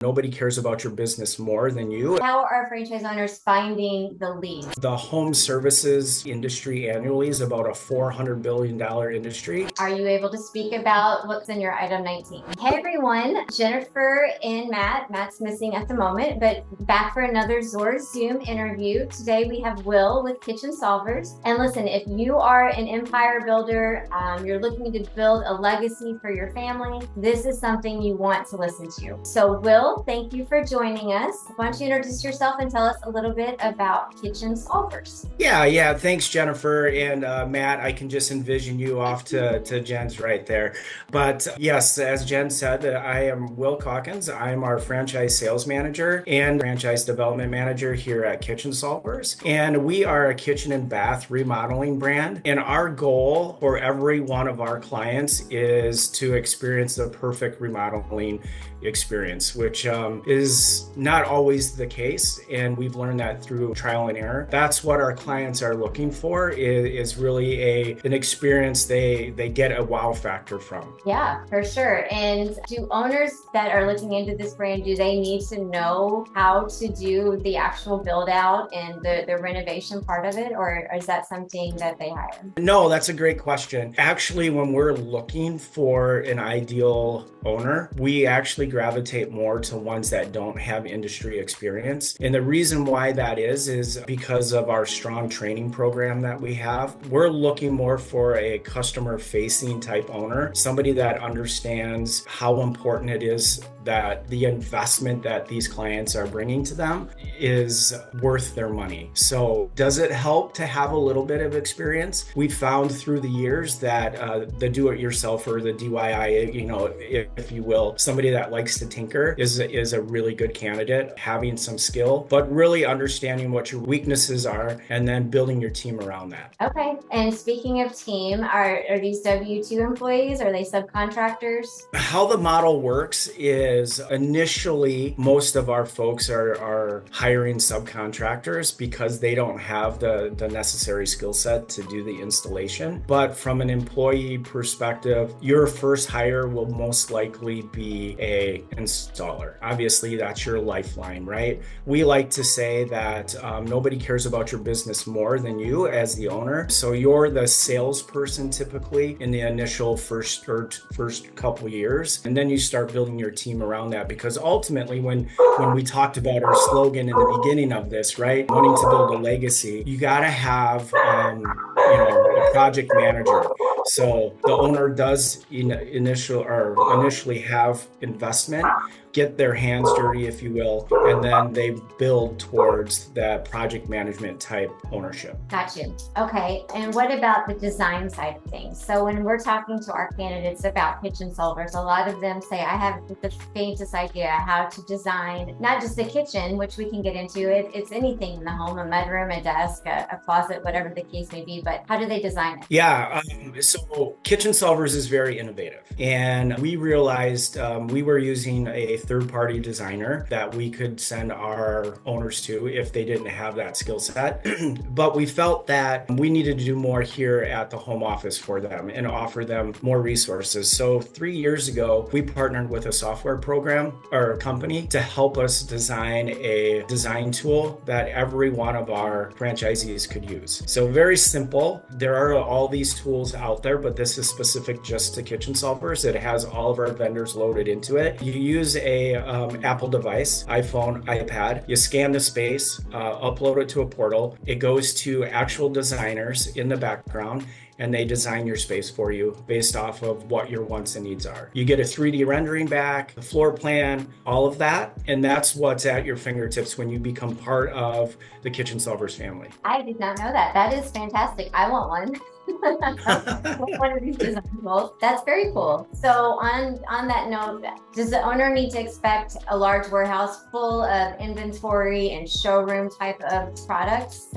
Nobody cares about your business more than you. How are franchise owners finding the leads? The home services industry annually is about a $400 billion industry. Are you able to speak about what's in your item 19? Hey everyone, Jennifer and Matt. Matt's missing at the moment, but back for another Zoom interview. Today we have Will with Kitchen Solvers. And listen, if you are an empire builder, you're looking to build a legacy for your family, this is something you want to listen to. So Will, thank you for joining us. Why don't you introduce yourself and tell us a little bit about Kitchen Solvers? Yeah. Thanks, Jennifer. And Matt, I can just envision you off to Jen's right there. But yes, as Jen said, I am Will Calkins. I'm our franchise sales manager and franchise development manager here at Kitchen Solvers. And we are a kitchen and bath remodeling brand. And our goal for every one of our clients is to experience the perfect remodeling experience, which is not always the case. And we've learned that through trial and error. That's what our clients are looking for is really an experience they get a wow factor from. Yeah, for sure. And do owners that are looking into this brand, do they need to know how to do the actual build out and the renovation part of it? Or is that something that they hire? No, that's a great question. Actually, when we're looking for an ideal owner, we actually gravitate more to ones that don't have industry experience. And the reason why that is because of our strong training program that we have. We're looking more for a customer facing type owner, somebody that understands how important it is that the investment that these clients are bringing to them is worth their money. So does it help to have a little bit of experience? We've found through the years that the do-it-yourself or the DIY, if you will, somebody that likes to tinker is a really good candidate, having some skill, but really understanding what your weaknesses are and then building your team around that. Okay. And speaking of team, are these W-2 employees? Are they subcontractors? How the model works is initially most of our folks are hiring subcontractors because they don't have the necessary skill set to do the installation. But from an employee perspective, your first hire will most likely be a installer. Obviously, that's your lifeline, right? We like to say that nobody cares about your business more than you as the owner. So you're the salesperson typically in the initial first couple years, and then you start building your team around that. Because ultimately, when we talked about our slogan in the beginning of this, right, wanting to build a legacy, you got to have a project manager. So the owner does initially have investment, get their hands dirty, if you will, and then they build towards that project management type ownership. Gotcha. Okay. And what about the design side of things? So when we're talking to our candidates about kitchen solvers, a lot of them say, I have the faintest idea how to design not just a kitchen, which we can get into. It's anything in the home, a mudroom, a desk, a closet, whatever the case may be, but how do they design it? Yeah. So Kitchen Solvers is very innovative. And we realized we were using a third-party designer that we could send our owners to if they didn't have that skill set. But we felt that we needed to do more here at the home office for them and offer them more resources. So 3 years ago, we partnered with a software program or a company to help us design a design tool that every one of our franchisees could use. So very simple. There are all these tools out there, but this is specific just to Kitchen Solvers. It has all of our vendors loaded into it. You use a Apple device, iPhone, iPad. You scan the space, upload it to a portal. It goes to actual designers in the background, and they design your space for you based off of what your wants and needs are. You get a 3D rendering back, the floor plan, all of that, and that's what's at your fingertips when you become part of the Kitchen Solvers family. I did not know that. That is fantastic. I want one. One of these design tools. That's very cool. So on that note, does the owner need to expect a large warehouse full of inventory and showroom type of products?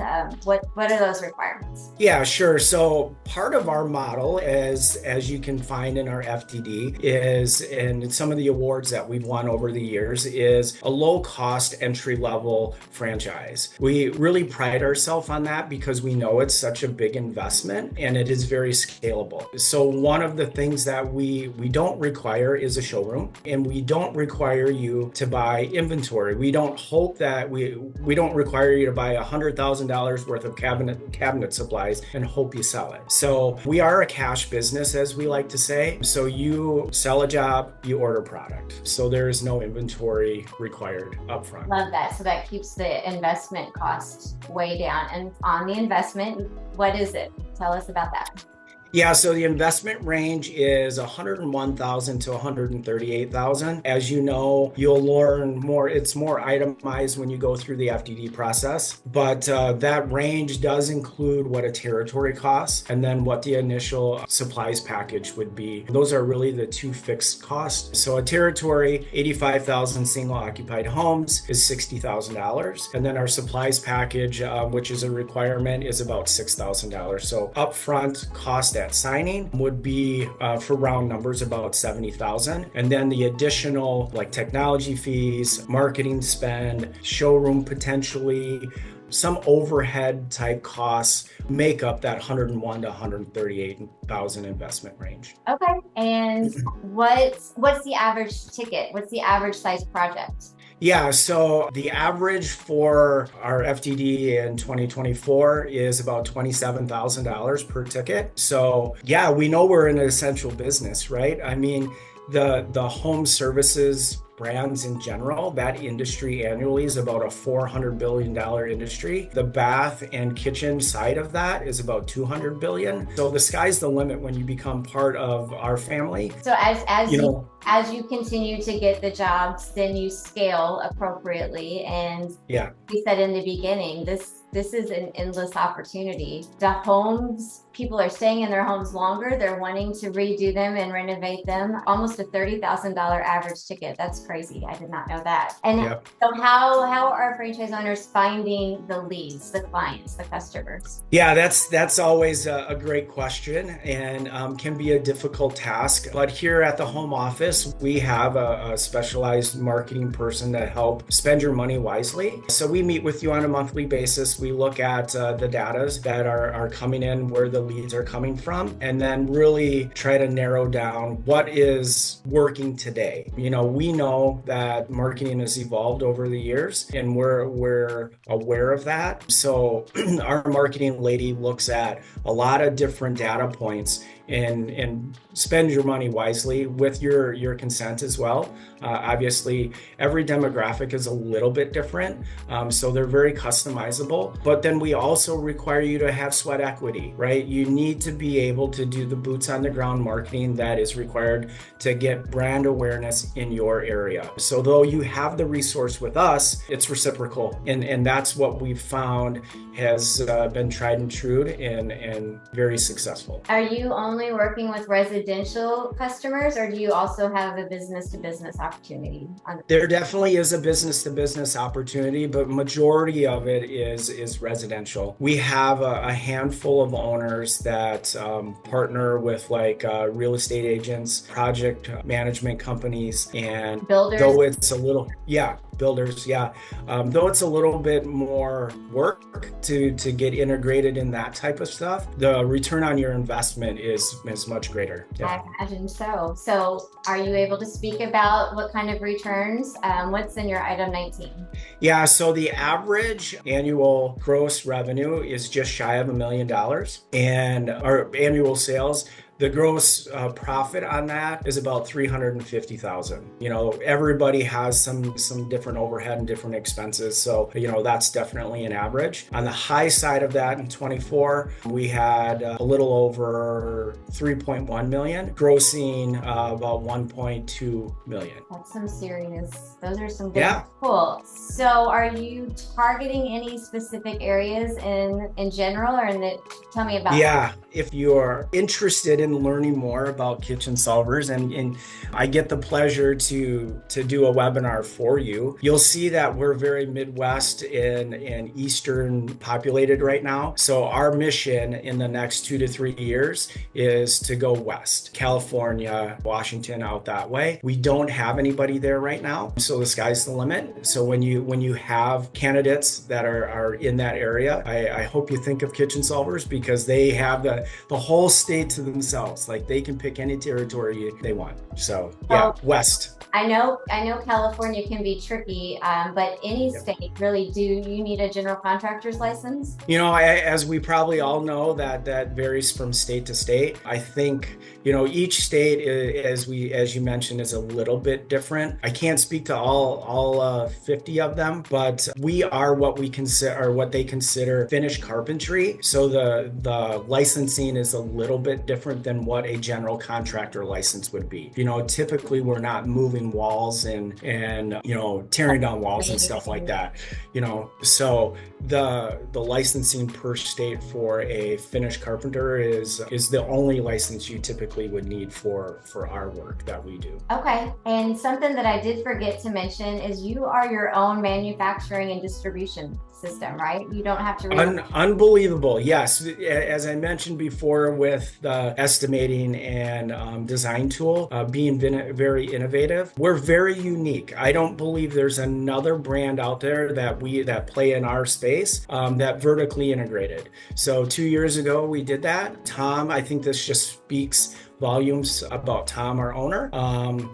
What are those requirements? Yeah, sure. So part of our model is, as you can find in our FTD, is, and some of the awards that we've won over the years, is a low cost entry level franchise. We really pride ourselves on that because we know it's such a big investment. and it is very scalable. So one of the things that we don't require is a showroom, and we don't require you to buy inventory. We don't hope that we don't require you to buy $100,000 worth of cabinet supplies and hope you sell it. So we are a cash business, as we like to say. So you sell a job, you order product. So there is no inventory required upfront. Love that. So that keeps the investment cost way down. And on the investment, what is it? Tell us about that. Yeah, so the investment range is $101,000 to $138,000. As you know, you'll learn more. It's more itemized when you go through the FDD process, but that range does include what a territory costs and then what the initial supplies package would be. Those are really the two fixed costs. So a territory, 85,000 single occupied homes is $60,000. And then our supplies package, which is a requirement, is about $6,000. So upfront cost at signing would be, for round numbers, about 70,000, and then the additional like technology fees, marketing spend, showroom potentially, some overhead type costs make up that 101 to 138,000 investment range. Okay, and what's the average ticket? What's the average size project? Yeah, so the average for our FDD in 2024 is about $27,000 per ticket. So yeah, we know we're an essential business, right? I mean, the home services brands in general, that industry annually is about a $400 billion industry. The bath and kitchen side of that is about $200 billion. So the sky's the limit when you become part of our family. So as you continue to get the jobs, then you scale appropriately. And yeah, we said in the beginning, this is an endless opportunity. The homes, people are staying in their homes longer. They're wanting to redo them and renovate them. Almost a $30,000 average ticket. That's crazy. I did not know that. And yep. So how are franchise owners finding the leads, the clients, the customers? Yeah, that's always a great question and can be a difficult task. But here at the home office, we have a specialized marketing person that help spend your money wisely. So we meet with you on a monthly basis. We look at the data that are coming in, where the leads are coming from, and then really try to narrow down what is working today. You know, we know that marketing has evolved over the years, and we're aware of that. So our marketing lady looks at a lot of different data points and spend your money wisely with your consent as well. Obviously, every demographic is a little bit different, so they're very customizable. But then we also require you to have sweat equity, right? You need to be able to do the boots on the ground marketing that is required to get brand awareness in your area. So though you have the resource with us, it's reciprocal, and that's what we've found has been tried and true and very successful. Are you only working with residential customers, or do you also have a business-to-business opportunity? There definitely is a business-to-business opportunity, but majority of it is residential. We have a handful of owners that partner with like real estate agents, project management companies, and builders. Though it's a little, builders, though it's a little bit more work to get integrated in that type of stuff, the return on your investment is much greater. I imagine so. So are you able to speak about what kind of returns? What's in your item 19? Yeah, so the average annual gross revenue is just shy of $1 million, and our annual sales, the gross profit on that is about $350,000. You know, everybody has some different overhead and different expenses. So, you know, that's definitely an average. On the high side of that in 24, we had a little over 3.1 million, grossing about 1.2 million. That's some serious, those are some good. Cool. So are you targeting any specific areas in general, or tell me about that? If you're interested in learning more about Kitchen Solvers, and I get the pleasure to do a webinar for you, you'll see that we're very Midwest and Eastern populated right now. So our mission in the next 2 to 3 years is to go west, California, Washington, out that way. We don't have anybody there right now, so the sky's the limit. So when you have candidates that are in that area, I hope you think of Kitchen Solvers, because they have the whole state to themselves. Like, they can pick any territory they want. So yeah, west. I know California can be tricky, but any state really. Do you need a general contractor's license? As we probably all know, that varies from state to state. I think, each state, as you mentioned, is a little bit different. I can't speak to all 50 of them, but we are what they consider finished carpentry. So the licensing is a little bit different than what a general contractor license would be. Typically we're not moving walls and tearing down walls and stuff like that. So the licensing per state for a finished carpenter is the only license you typically would need for our work that we do. Okay. And something that I did forget to mention is you are your own manufacturing and distribution system, right? You don't have to unbelievable. Yes. As I mentioned before, with the estimating and design tool being very innovative, we're very unique. I don't believe there's another brand out there that play in our space that vertically integrated. So 2 years ago we did that. Tom, I think this just speaks volumes about Tom, our owner,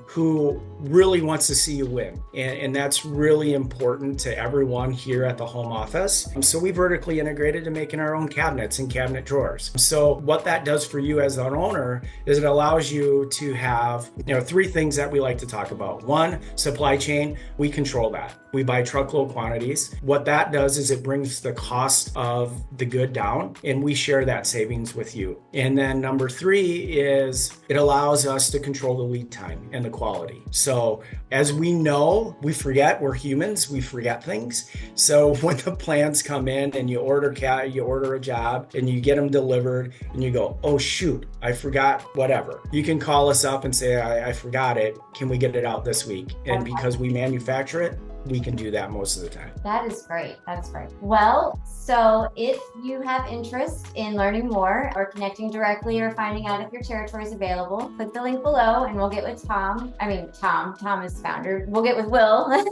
who really wants to see you win. And that's really important to everyone here at the home office. So we vertically integrated to making our own cabinets and cabinet drawers. So what that does for you as an owner is it allows you to have, 3 things that we like to talk about. 1, supply chain. We control that. We buy truckload quantities. What that does is it brings the cost of the good down, and we share that savings with you. And then number 3 is it allows us to control the lead time and the quality. So as we know, we forget, we're humans, we forget things. So when the plans come in and you order a job and you get them delivered and you go, oh shoot, I forgot whatever. You can call us up and say, I forgot it. Can we get it out this week? And because we manufacture it, we can do that most of the time. That is great. That's great. Well, so if you have interest in learning more or connecting directly or finding out if your territory is available, click the link below and we'll get with Tom. Tom is founder. We'll get with Will.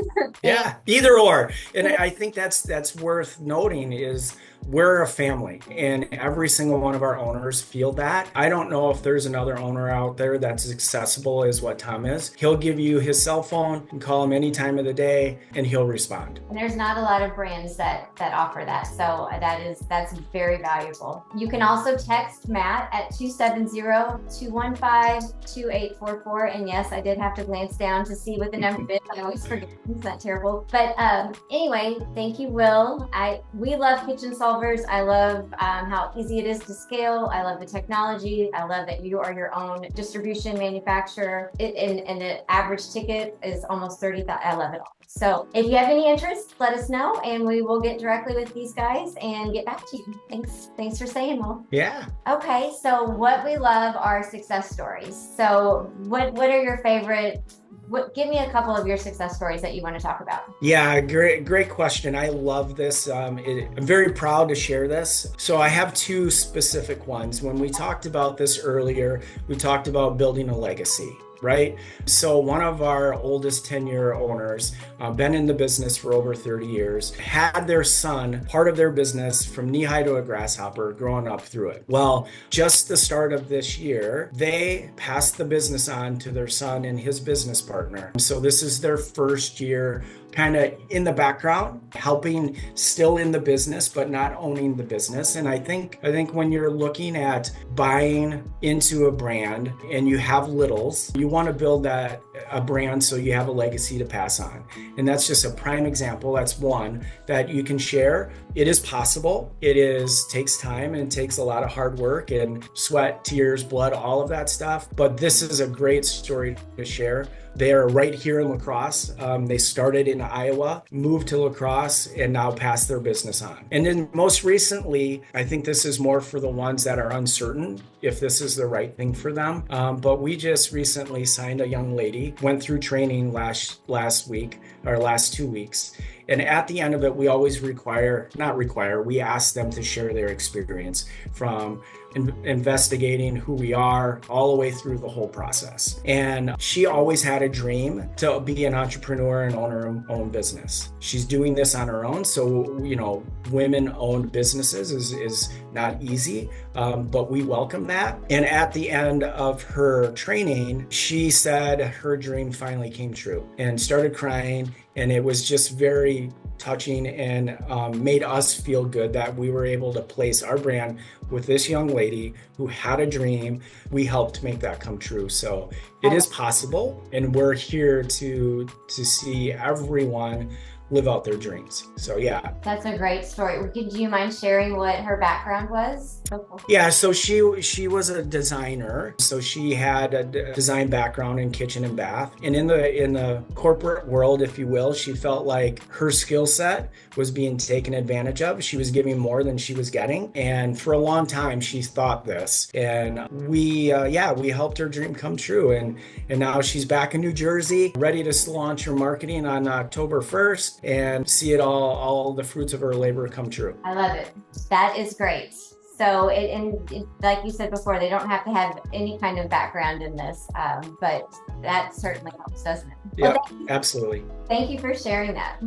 Yeah, either or. And I think that's worth noting is we're a family, and every single one of our owners feel that. I don't know if there's another owner out there that's accessible as what Tom is. He'll give you his cell phone and call him any time of the day, and he'll respond. And there's not a lot of brands that offer that. So that's very valuable. You can also text Matt at 270-215-2844. And yes, I did have to glance down to see what the number is. I always forget. It's not terrible. But anyway, thank you, Will. We love Kitchen Solvers. I love how easy it is to scale. I love the technology. I love that you are your own distribution manufacturer. And the average ticket is almost $30,000. I love it all. So if you have any interest, let us know and we will get directly with these guys and get back to you. Thanks for saying, Will. Yeah. Okay, so what we love are success stories. So what are your favorite? Give me a couple of your success stories that you want to talk about. Yeah, great question. I love this. I'm very proud to share this. So I have 2 specific ones. When we talked about this earlier, we talked about building a legacy. Right? So one of our oldest 10-year owners, been in the business for over 30 years, had their son, part of their business from knee high to a grasshopper, growing up through it. Well, just the start of this year, they passed the business on to their son and his business partner. So this is their first year kind of in the background, helping, still in the business, but not owning the business. And I think when you're looking at buying into a brand and you have littles, you want to build a brand so you have a legacy to pass on. And that's just a prime example. That's one that you can share. It is possible. Takes time and takes a lot of hard work and sweat, tears, blood, all of that stuff. But this is a great story to share. They are right here in La Crosse. They started in Iowa, moved to La Crosse, and now pass their business on. And then most recently, I think this is more for the ones that are uncertain if this is the right thing for them. But we just recently signed a young lady, went through training last week or last 2 weeks. And at the end of it, we always we ask them to share their experience from investigating who we are all the way through the whole process. And she always had a dream to be an entrepreneur and own her own business. She's doing this on her own. So, women-owned businesses is not easy, but we welcome that. And at the end of her training, she said her dream finally came true and started crying. And it was just very touching and made us feel good that we were able to place our brand with this young lady who had a dream. We helped make that come true. So it is possible, and we're here to see everyone live out their dreams. So yeah. That's a great story. Do you mind sharing what her background was? Yeah, so she was a designer. So she had a design background in kitchen and bath. And in the corporate world, if you will, she felt like her skill set was being taken advantage of. She was giving more than she was getting. And for a long time, she thought this. And we helped her dream come true. And now she's back in New Jersey, ready to launch her marketing on October 1st. And see it all the fruits of her labor come true. I love it. That is great. So, like you said before, they don't have to have any kind of background in this, but that certainly helps, doesn't it? Yeah, absolutely. Thank you for sharing that.